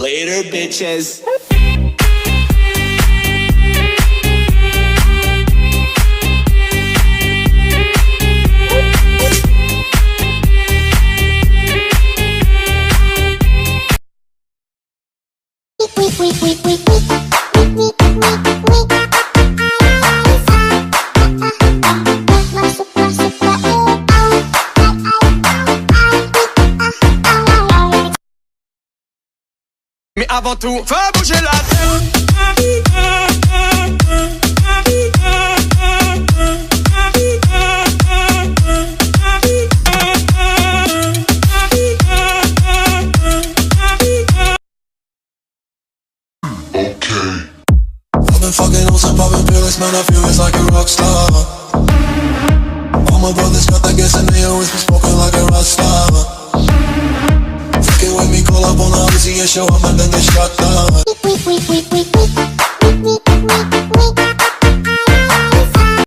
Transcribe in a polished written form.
Later, bitches. Mais avant tout, fais bouger la tête. I've been fucking on some poppin' pills, man, I feel it's like a rock star. All my brothers got that gas and they always been smoking like a rock star. Fucking with me, call up on the Uzi and show up and then get shot down.